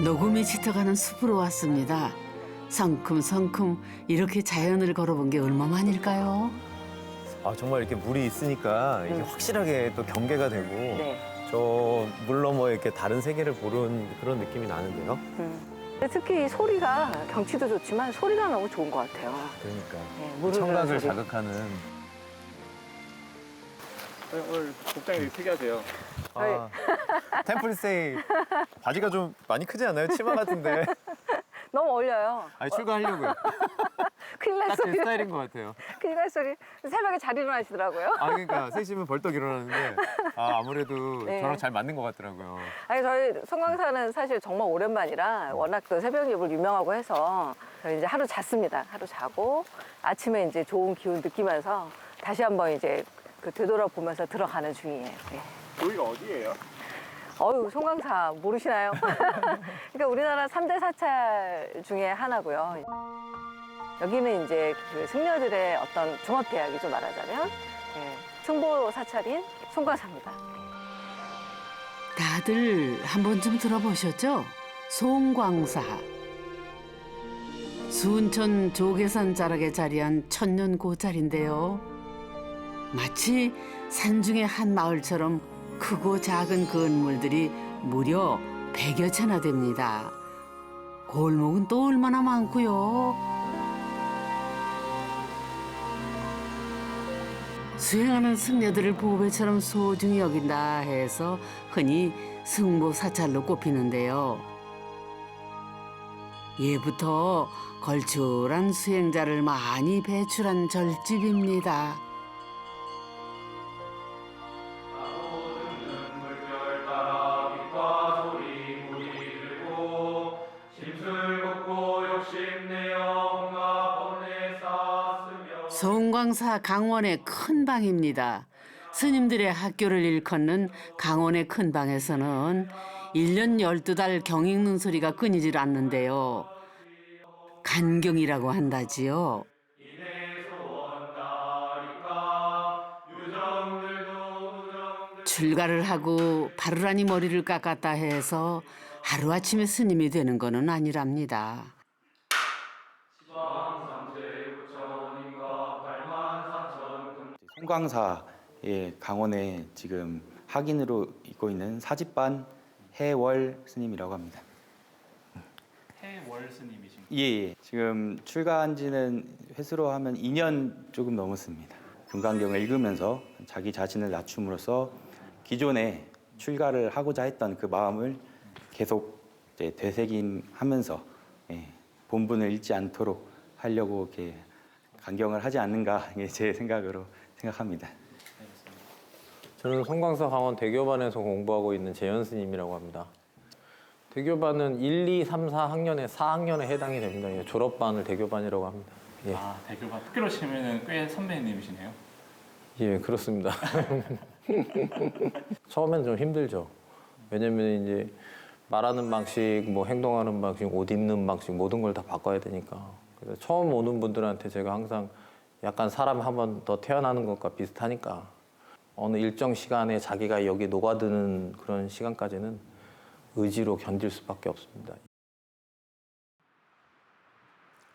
녹음이 짙어가는 숲으로 왔습니다. 성큼성큼 이렇게 자연을 걸어본 게 얼마만일까요? 아, 정말 이렇게 물이 있으니까 이게 확실하게 또 경계가 되고 네. 저 물 너머에 이렇게 다른 세계를 보는 그런 느낌이 나는데요. 근데 특히 소리가 경치도 좋지만 소리가 너무 좋은 것 같아요. 그러니까 네, 물을 청각을 소리. 자극하는. 오늘 복장이 되게 특이하세요. 아, 템플스테이 바지가 좀 많이 크지 않아요? 치마 같은데. 너무 어울려요. 아니, 출가하려고요. 큰일 날 딱 제 소리. 스타일인 것 같아요. 큰일 날 소리. 새벽에 잘 일어나시더라고요. 아, 그러니까 3시면 벌떡 일어나는데 아무래도 네. 저랑 잘 맞는 것 같더라고요. 아니 저희 송광사는 사실 정말 오랜만이라 워낙 또 새벽녘을 유명하고 해서 저희 이제 하루 잤습니다. 하루 자고 아침에 이제 좋은 기운 느끼면서 다시 한번 이제 그 되돌아보면서 들어가는 중이에요. 네. 여기가 어디예요? 어유 송광사 모르시나요? 그러니까 우리나라 3대 사찰 중에 하나고요. 여기는 이제 그 승려들의 어떤 종합대학이죠, 말하자면. 네, 승보 사찰인 송광사입니다. 다들 한 번쯤 들어보셨죠? 송광사. 순천 조계산 자락에 자리한 천년 고찰인데요. 마치 산중의 한 마을처럼 크고 작은 건물들이 무려 100여 채나 됩니다. 골목은 또 얼마나 많고요. 수행하는 승려들을 보배처럼 소중히 여긴다 해서 흔히 승보사찰로 꼽히는데요. 예부터 걸출한 수행자를 많이 배출한 절집입니다. 송광사 강원의 큰 방입니다. 스님들의 학교를 일컫는 강원의 큰 방에서는 1년 12달 경 읽는 소리가 끊이질 않는데요. 간경이라고 한다지요. 출가를 하고 바르라니 머리를 깎았다 해서 하루아침에 스님이 되는 거는 아니랍니다. 송광사의 강원에 지금 학인으로 있고 있는 사집반 해월 스님이라고 합니다. 해월 스님이신가요? 예. 지금 출가한 지는 횟수로 하면 2년 조금 넘었습니다. 금강경을 읽으면서 자기 자신을 낮춤으로써 기존에 출가를 하고자 했던 그 마음을 계속 이제 되새김하면서 본분을 잃지 않도록 하려고 이렇게 강경을 하지 않는가 제 생각으로 생각합니다. 저는 송광사 강원 대교반에서 공부하고 있는 재현 스님이라고 합니다. 대교반은 1, 2, 3, 4학년에 4학년에 해당이 됩니다. 예, 졸업반을 대교반이라고 합니다. 예, 아, 대교반 특기로 치면은 꽤 선배님이시네요. 예, 그렇습니다. 처음에는 좀 힘들죠. 왜냐면 이제 말하는 방식, 뭐 행동하는 방식, 옷 입는 방식 모든 걸 다 바꿔야 되니까. 그래서 처음 오는 분들한테 제가 항상 약간 사람 한 번 더 태어나는 것과 비슷하니까 어느 일정 시간에 자기가 여기 녹아드는 그런 시간까지는 의지로 견딜 수밖에 없습니다.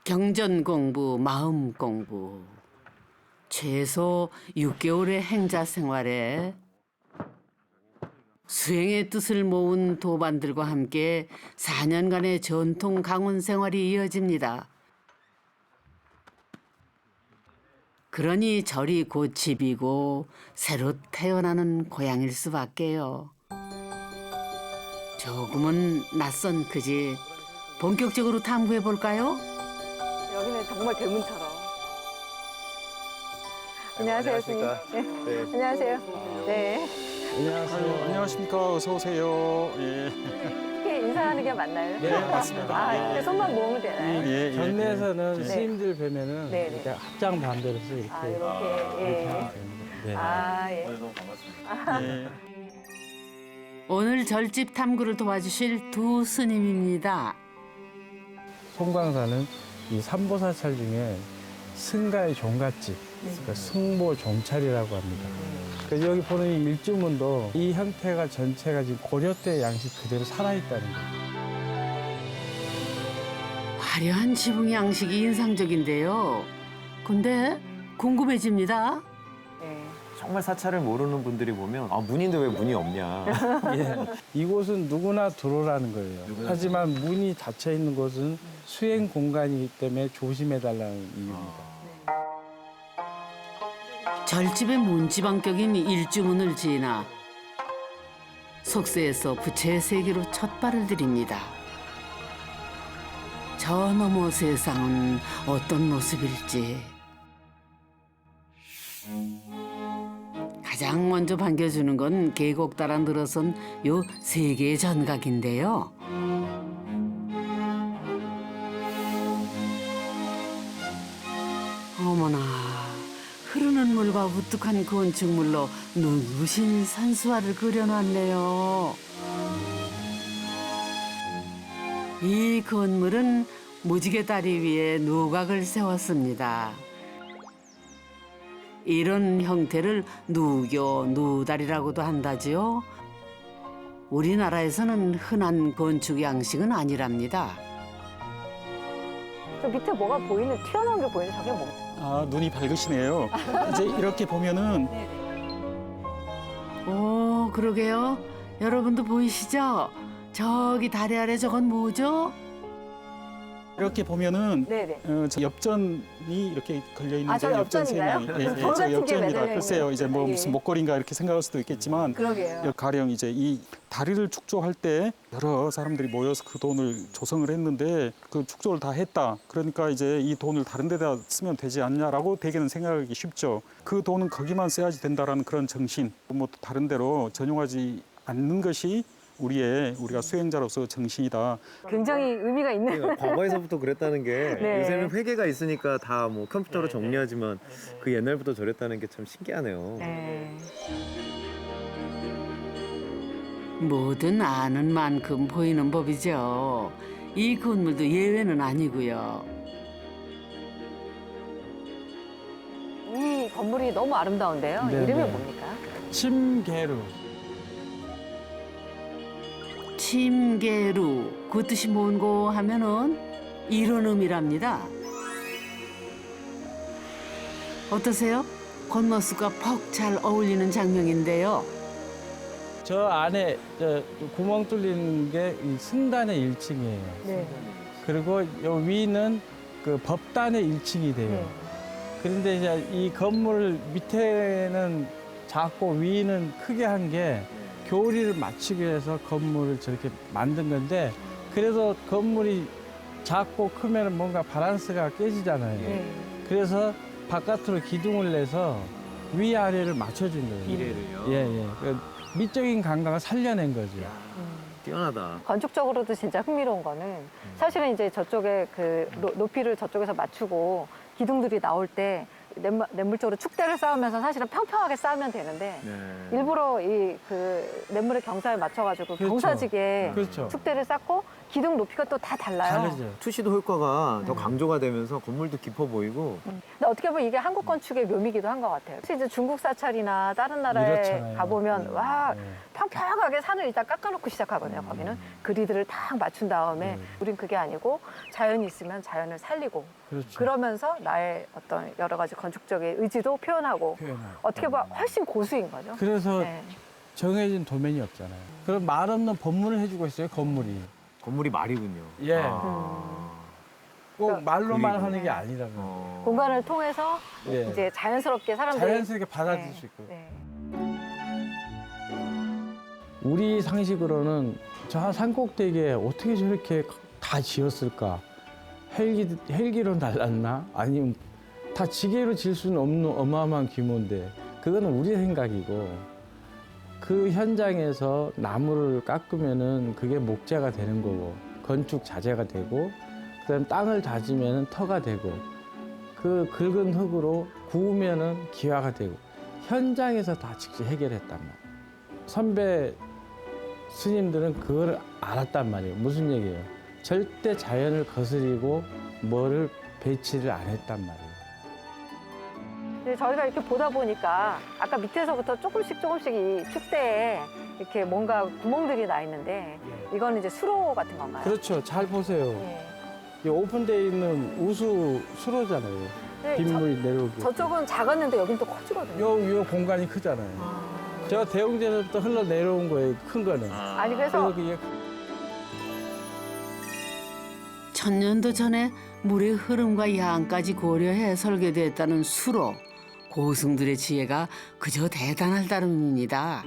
경전 공부, 마음 공부. 최소 6개월의 행자 생활에 수행의 뜻을 모은 도반들과 함께 4년간의 전통 강원 생활이 이어집니다. 그러니 절이 곧 집이고 새로 태어나는 고향일 수밖에요. 조금은 낯선 그 집 본격적으로 탐구해 볼까요? 여기는 정말 대문처럼. 안녕하세요, 스님. 네. 네. 안녕하세요. 네. 안녕하세요. 안녕하십니까. 어서 오세요. 예. 이렇게 인사하는 게 맞나요? 네, 맞습니다. 아, 이렇게 손만 모으면 되나요? 예, 경내에서는 네. 스님들 뵈면은 네, 네. 이렇게 합장 반대로서 이렇게 아, 이렇게. 예. 됩니다. 네. 아, 예. 너무 반갑습니다. 예. 오늘 절집 탐구를 도와주실 두 스님입니다. 송광사는 이 삼보사찰 중에 승가의 종갓집, 그러니까 승보 종찰이라고 합니다. 그래서 여기 보는 이 일주문도 이 형태가 전체가 지금 고려 때 양식 그대로 살아있다는 거죠. 화려한 지붕 양식이 인상적인데요. 근데 궁금해집니다. 네. 정말 사찰을 모르는 분들이 보면 아 문인데 왜 문이 없냐. 예. 이곳은 누구나 들어오라는 거예요. 하지만 문이 닫혀 있는 곳은 수행 공간이기 때문에 조심해달라는 이유입니다. 절집의 문지방격인 일주문을 지나 속세에서 부처의 세계로 첫 발을 들입니다. 저 너머 세상은 어떤 모습일지 가장 먼저 반겨주는 건 계곡 따라 늘어선 요 세 개의 전각인데요. 어머나, 흐르는 물과 우뚝한 건축물로 눈부신 산수화를 그려놨네요. 이 건물은 무지개 다리 위에 누각을 세웠습니다. 이런 형태를 누교, 누다리라고도 한다지요. 우리나라에서는 흔한 건축 양식은 아니랍니다. 저 밑에 뭐가 보이는 튀어나온 게 보이는 저게 뭡니까? 아, 눈이 밝으시네요. 이제 이렇게 보면은 오, 그러게요. 여러분도 보이시죠? 저기 다리 아래 저건 뭐죠? 이렇게 보면은 네네. 저 엽전이 이렇게 걸려 있는 아, 저 엽전 엽전인가요? 세마리. 예, 돌 저 같은 게 엽전입니다. 매달려 글쎄요, 있는 이제 뭐 예. 무슨 목걸이인가 이렇게 생각할 수도 있겠지만 그러게요. 가령 이제 이 다리를 축조할 때 여러 사람들이 모여서 그 돈을 조성을 했는데 그 축조를 다 했다. 그러니까 이제 이 돈을 다른 데다 쓰면 되지 않냐라고 대개는 생각하기 쉽죠. 그 돈은 거기만 써야지 된다라는 그런 정신, 뭐 다른 데로 전용하지 않는 것이 우리가 수행자로서 정신이다. 굉장히 의미가 있는. 과거에서부터 그랬다는 게 네. 요새는 회계가 있으니까 다 뭐 컴퓨터로 정리하지만 그 옛날부터 저랬다는 게 참 신기하네요. 네. 뭐든 아는 만큼 보이는 법이죠. 이 건물도 예외는 아니고요. 이 건물이 너무 아름다운데요. 네, 이름이 네. 뭡니까? 침계루. 침계루, 그 뜻이 뭔고 하면은 이런 의미랍니다. 어떠세요? 건너스가 퍽 잘 어울리는 장면인데요. 저 안에 구멍 뚫린 게 이 승단의 1층이에요. 네. 그리고 요 위는 그 법단의 1층이 돼요. 네. 그런데 이제 이 건물 밑에는 작고 위는 크게 한 게 교리를 맞추기 위해서 건물을 저렇게 만든 건데 그래서 건물이 작고 크면 뭔가 밸런스가 깨지잖아요. 네. 그래서 바깥으로 기둥을 내서 위아래를 맞춰준 거예요. 이래를요? 예, 예. 그 미적인 감각을 살려낸 거죠. 뛰어나다. 건축적으로도 진짜 흥미로운 거는 사실은 이제 저쪽에 그 높이를 저쪽에서 맞추고 기둥들이 나올 때 냇물적으로 축대를 쌓으면서 사실은 평평하게 쌓으면 되는데 네. 일부러 이 그 냇물의 경사에 맞춰가지고 그렇죠. 경사지게 그렇죠. 축대를 쌓고 기둥 높이가 또 다 달라요. 다르죠. 투시도 효과가 더 강조가 되면서 건물도 깊어 보이고 근데 어떻게 보면 이게 한국 건축의 묘미기도 한 것 같아요. 혹시 이제 중국 사찰이나 다른 나라에 이렇잖아요. 가보면 와 네. 평평하게 산을 일단 깎아놓고 시작하거든요. 거기는 그리드를 딱 맞춘 다음에 우린 그게 아니고 자연이 있으면 자연을 살리고 그렇죠. 그러면서 나의 어떤 여러 가지 건축적인 의지도 표현하고 표현하고. 어떻게 보면 훨씬 고수인 거죠. 그래서 네. 정해진 도면이 없잖아요. 그럼 말 없는 법문을 해주고 있어요, 건물이. 건물이 말이군요. 예. 아. 꼭 말로만 그리고. 하는 게 아니라고. 어. 공간을 통해서 예. 이제 자연스럽게 사람들이 자연스럽게 받아들일 네. 수 있고. 네. 우리 상식으로는 저 산꼭대기에 어떻게 저렇게 다 지었을까? 헬기로 날랐나? 아니면 다 지게로 질 수는 없는 어마어마한 규모인데 그거는 우리 생각이고 그 현장에서 나무를 깎으면은 그게 목재가 되는 거고 건축 자재가 되고 그다음 땅을 다지면은 터가 되고 그 긁은 흙으로 구우면은 기와가 되고 현장에서 다 직접 해결했단 말이에요. 선배 스님들은 그걸 알았단 말이에요. 무슨 얘기예요? 절대 자연을 거스리고 뭐를 배치를 안 했단 말이에요. 근데 저희가 이렇게 보다 보니까 아까 밑에서부터 조금씩 이 축대에 이렇게 뭔가 구멍들이 나 있는데 이거는 이제 수로 같은 건가요? 그렇죠. 잘 보세요. 네. 이 오픈되어 있는 우수 수로잖아요. 네, 빗물이 내려오기. 저쪽은 작았는데 여긴 또 커지거든요. 요 공간이 크잖아요. 저 대웅전에부터 흘러 내려온 거예요. 큰 거는. 아니 그래서 그게 천년도 전에 물의 흐름과 양까지 고려해 설계됐다는 수로 고승들의 지혜가 그저 대단할 따름입니다.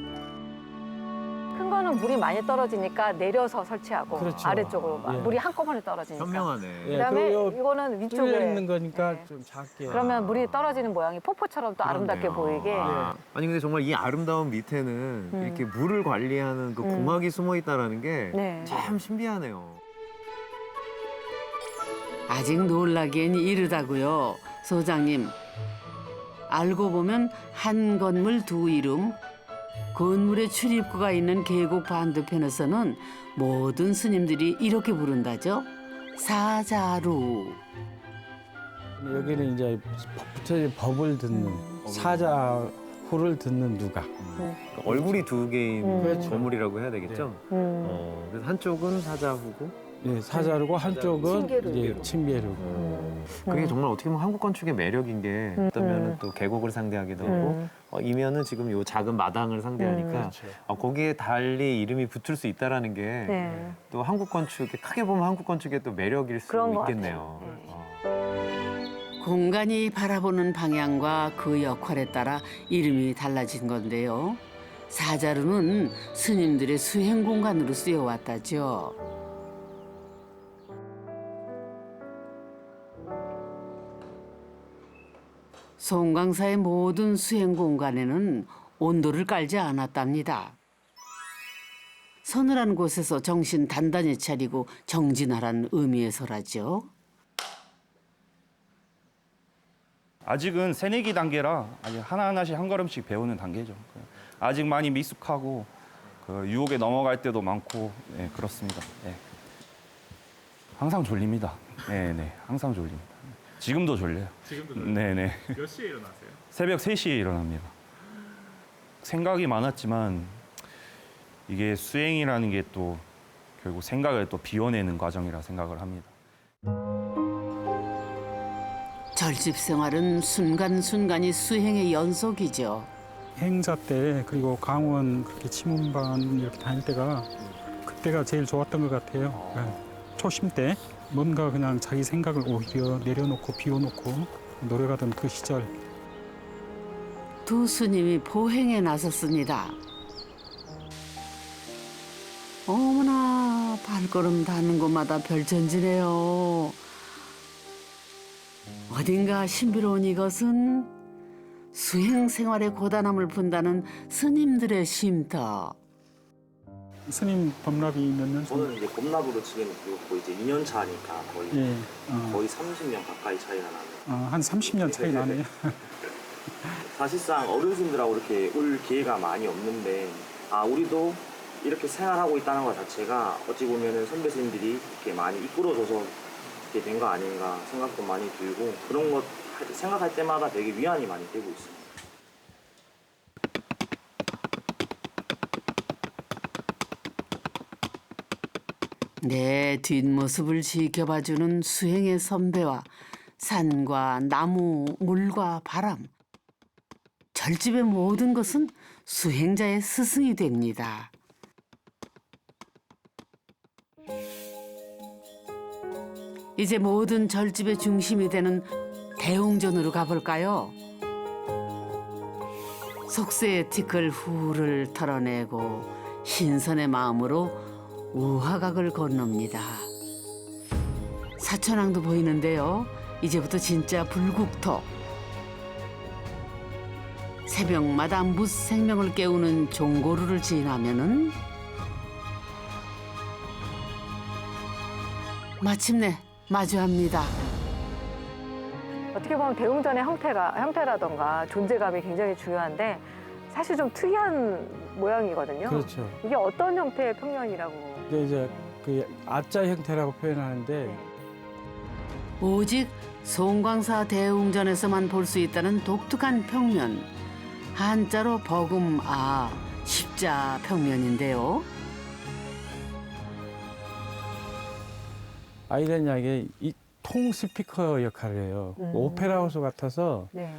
큰 거는 물이 많이 떨어지니까 내려서 설치하고 그렇죠. 아래쪽으로 막 예. 물이 한꺼번에 떨어지니까. 현명하네. 예, 그다음에 그리고 이거는 뚫려 위쪽에 있는 거니까 네. 좀 작게. 그러면 물이 떨어지는 모양이 폭포처럼 또 아름답게 보이게. 아, 아니 근데 정말 이 아름다운 밑에는 이렇게 물을 관리하는 그 공학이 숨어 있다라는 게 네. 참 신비하네요. 아직 놀라기엔 이르다고요. 소장님, 알고 보면 한 건물 두 이름, 건물의 출입구가 있는 계곡 반대편에서는 모든 스님들이 이렇게 부른다죠. 사자루. 여기는 이제 부처님 법을 듣는 사자후를 듣는 누가. 그러니까 얼굴이 두 개인 그렇죠. 건물이라고 해야 되겠죠? 그래서 한쪽은 사자후고 예, 사자루고 한쪽은 침계루. 이제 침계루고. 그게 정말 어떻게 보면 한국 건축의 매력인 게 어떠면 또 계곡을 상대하기도 하고 이면은 지금 요 작은 마당을 상대하니까 그렇죠. 거기에 달리 이름이 붙을 수 있다라는 게 또 네. 한국 건축 크게 보면 한국 건축의 또 매력일 수 그런 것 있겠네요. 공간이 바라보는 방향과 그 역할에 따라 이름이 달라진 건데요. 사자루는 스님들의 수행 공간으로 쓰여왔다죠. 송광사의 모든 수행 공간에는 온도를 깔지 않았답니다. 서늘한 곳에서 정신 단단히 차리고 정진하란 의미에서라죠. 아직은 새내기 단계라 아직 하나하나씩 한 걸음씩 배우는 단계죠. 아직 많이 미숙하고 그 유혹에 넘어갈 때도 많고 네, 그렇습니다. 네. 항상 졸립니다. 네, 항상 졸립니다. 지금도 졸려요. 지금도 네네. 몇 시에 일어나세요? 새벽 3시에 일어납니다. 생각이 많았지만 이게 수행이라는 게 또 결국 생각을 또 비워내는 과정이라 생각을 합니다. 절집 생활은 순간순간이 수행의 연속이죠. 행사 때 그리고 강원 그렇게 치문반 이렇게 다닐 때가 그때가 제일 좋았던 것 같아요. 네. 초심 때 뭔가 그냥 자기 생각을 오히려 내려놓고 비워놓고 노력하던 그 시절. 두 스님이 포행에 나섰습니다. 어머나, 발걸음 닿는 곳마다 별천지네요. 어딘가 신비로운 이것은 수행 생활의 고단함을 푼다는 스님들의 쉼터. 스님 법납이 몇 년? 저는 이제 법납으로 지내는 거의 이제 2년 차니까 거의 예, 거의 30년 가까이 차이가 나는. 한 30년 차이 나네요. 사실상 어르신들하고 이렇게 올 기회가 많이 없는데 우리도 이렇게 생활하고 있다는 것 자체가 어찌 보면은 선배 스님들이 이렇게 많이 이끌어줘서 이렇게 된 거 아닌가 생각도 많이 들고 그런 것 생각할 때마다 되게 위안이 많이 되고 있습니다. 내 뒷모습을 지켜봐주는 수행의 선배와 산과 나무, 물과 바람. 절집의 모든 것은 수행자의 스승이 됩니다. 이제 모든 절집의 중심이 되는 대웅전으로 가볼까요? 속세의 티끌 후를 털어내고 신선의 마음으로 우화각을 건넙니다. 사천왕도 보이는데요. 이제부터 진짜 불국토. 새벽마다 무생명을 깨우는 종고루를 지나면은 마침내 마주합니다. 어떻게 보면 대웅전의 형태라던가 존재감이 굉장히 중요한데 사실 좀 특이한 모양이거든요. 그렇죠. 이게 어떤 형태의 평면이라고? 근데 이제 그 아자 형태라고 표현하는데 오직 송광사 대웅전에서만 볼 수 있다는 독특한 평면. 한자로 버금아, 십자 평면인데요. 아이런 약이 이 통 스피커 역할을 해요. 오페라 하우스 같아서 네.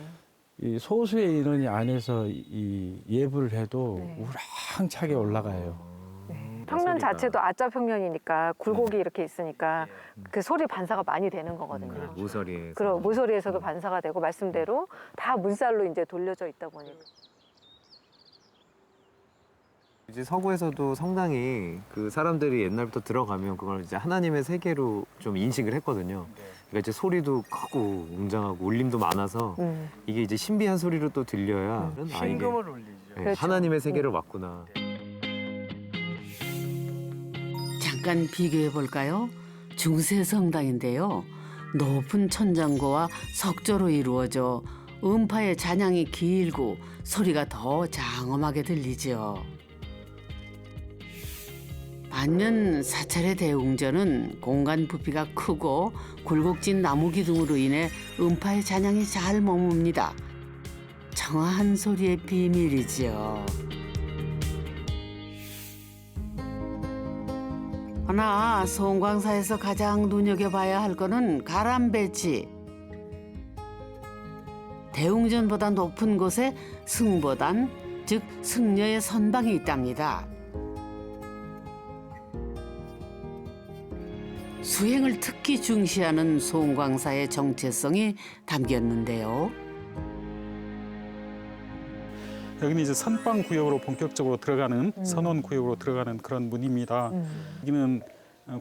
이 소수의 인원이 안에서 이 예불을 해도 네. 우렁차게 올라가요. 평면 소리가. 자체도 아자 평면이니까 굴곡이 이렇게 있으니까 그 소리 반사가 많이 되는 거거든요. 모서리에. 그럼 모서리에서도 반사가 되고 말씀대로 다 문살로 이제 돌려져 있다 보니까. 이제 서구에서도 상당히 그 사람들이 옛날부터 들어가면 그걸 이제 하나님의 세계로 좀 인식을 했거든요. 그러니까 이제 소리도 크고 웅장하고 울림도 많아서 이게 이제 신비한 소리로 또 들려야 아, 이게 울리죠. 네, 그렇죠. 하나님의 세계로 왔구나. 잠깐 비교해 볼까요? 중세 성당인데요. 높은 천장고와 석조로 이루어져 음파의 잔향이 길고 소리가 더 장엄하게 들리죠. 반면 사찰의 대웅전은 공간 부피가 크고 굴곡진 나무 기둥으로 인해 음파의 잔향이 잘 머뭅니다. 청아한 소리의 비밀이지요. 그러나 송광사에서 가장 눈여겨봐야 할 거는 가람 배치. 대웅전보다 높은 곳에 승보단, 즉 승려의 선방이 있답니다. 수행을 특히 중시하는 송광사의 정체성이 담겼는데요. 여기는 이제 선방 구역으로 본격적으로 들어가는 선원 구역으로 들어가는 그런 문입니다. 여기는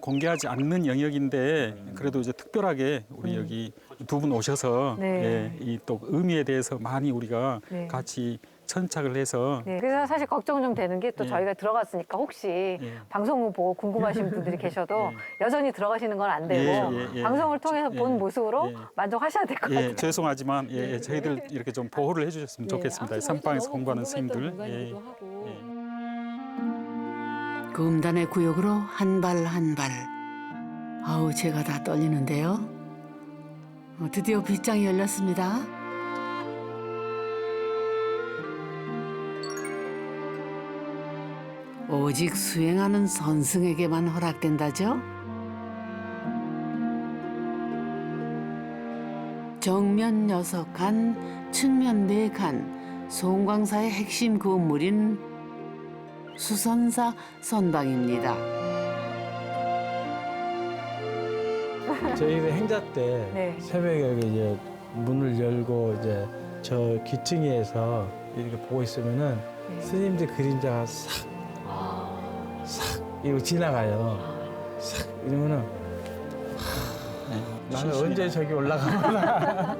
공개하지 않는 영역인데 그래도 이제 특별하게 우리 여기 두 분 오셔서 네. 예, 이 또 의미에 대해서 많이 우리가 네. 같이 천착을 해서 네, 그래서 사실 걱정 좀 되는 게 또 예. 저희가 들어갔으니까 혹시 예. 방송을 보고 궁금하신 분들이 계셔도 여전히 들어가시는 건 안 되고 예. 방송을 통해서 예. 본 모습으로 예. 만족하셔야 될 것 같아요. 예, 죄송하지만 예, 저희들 이렇게 좀 보호를 해주셨으면 좋겠습니다. 선방에서 공부하는 스님들. 예. 금단의 구역으로 한 발 한 발. 아우 제가 다 떨리는데요. 드디어 빗장이 열렸습니다. 오직 수행하는 선승에게만 허락된다죠. 정면 6칸, 측면 4칸, 송광사의 핵심 건물인 수선사 선방입니다. 저희는 행자 때 네. 새벽에 이제 문을 열고 이제 저 기층에서 이렇게 보고 있으면은 스님들 그림자가 싹 이러고 지나가요. 싹 이러면은 나는 언제 저기 올라가나.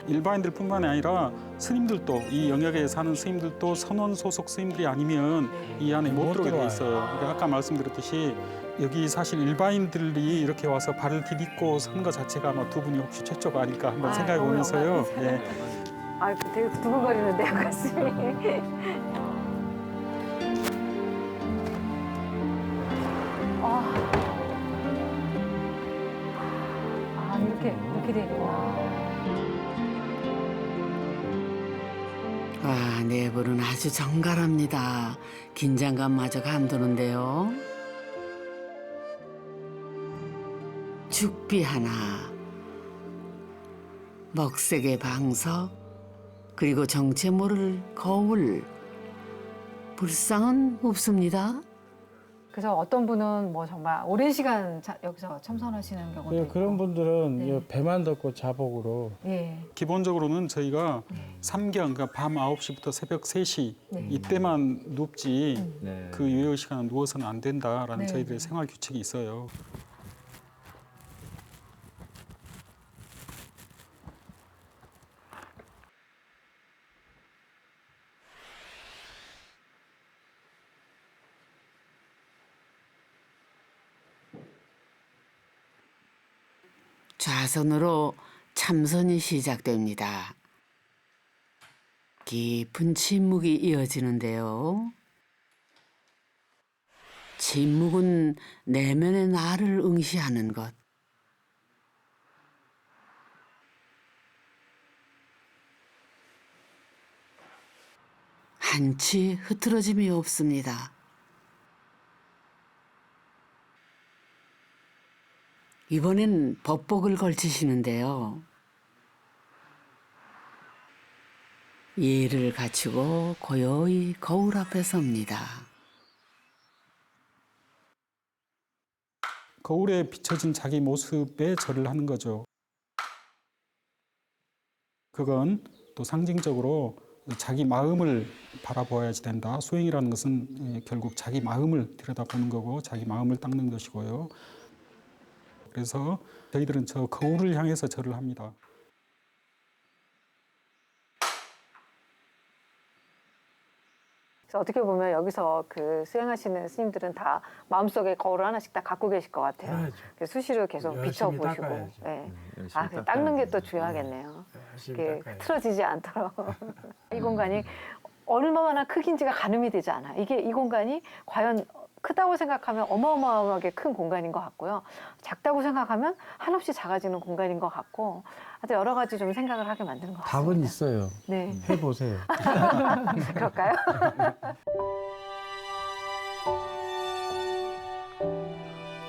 일반인들뿐만이 아니라 스님들도 이 영역에 사는 스님들도 선원 소속 스님들이 아니면 이 안에 못 못 들어오게 돼 들어와요. 있어요. 그러니까 아까 말씀드렸듯이 여기 사실 일반인들이 이렇게 와서 발을 디딛고 선 것 자체가 아마 두 분이 혹시 최초가 아닐까 한번 생각해 너무 보면서요. 영광이세요. 예. 아, 되게 두근거리는데요, 가슴이. 이렇게 돼 있구나. 아, 내부는 아주 정갈합니다. 긴장감마저 감도는데요. 죽비 하나, 먹색의 방석, 그리고 정체 모를 거울. 불상은 없습니다. 그래서 어떤 분은 뭐 정말 오랜 시간 여기서 참선하시는 경우도 있고. 그런 분들은 네. 이 배만 덮고 자복으로 예. 기본적으로는 저희가 삼경, 그러니까 밤 9시부터 새벽 3시 이때만 눕지 네. 그 유효 시간은 누워서는 안 된다라는 네. 저희들의 생활 규칙이 있어요. 좌선으로 참선이 시작됩니다. 깊은 침묵이 이어지는데요. 침묵은 내면의 나를 응시하는 것. 한치 흐트러짐이 없습니다. 이번엔 법복을 걸치시는데요. 예의를 갖추고 고요히 거울 앞에 섭니다. 거울에 비춰진 자기 모습에 절을 하는 거죠. 그건 또 상징적으로 자기 마음을 바라보아야지 된다. 수행이라는 것은 결국 자기 마음을 들여다보는 거고 자기 마음을 닦는 것이고요. 그래서 저희들은 저 거울을 향해서 절을 합니다. 그래서 어떻게 보면 여기서 그 수행하시는 스님들은 다 마음속에 거울을 하나씩 다 갖고 계실 것 같아요. 그래서 수시로 계속 비춰보시고. 네. 아, 그 닦는 게 또 중요하겠네요. 이게 틀어지지 않도록. 이 공간이 얼마나 크긴지가 가늠이 되지 않아요. 이 공간이 과연 크다고 생각하면 어마어마하게 큰 공간인 것 같고요. 작다고 생각하면 한없이 작아지는 공간인 것 같고, 하여튼 여러 가지 좀 생각을 하게 만드는 것 같습니다. 답은 있어요. 네. 해보세요. 그럴까요?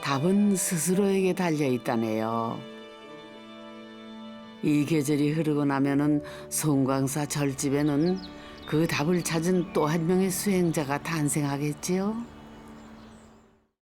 답은 스스로에게 달려 있다네요. 이 계절이 흐르고 나면은 송광사 절집에는 그 답을 찾은 또 한 명의 수행자가 탄생하겠지요.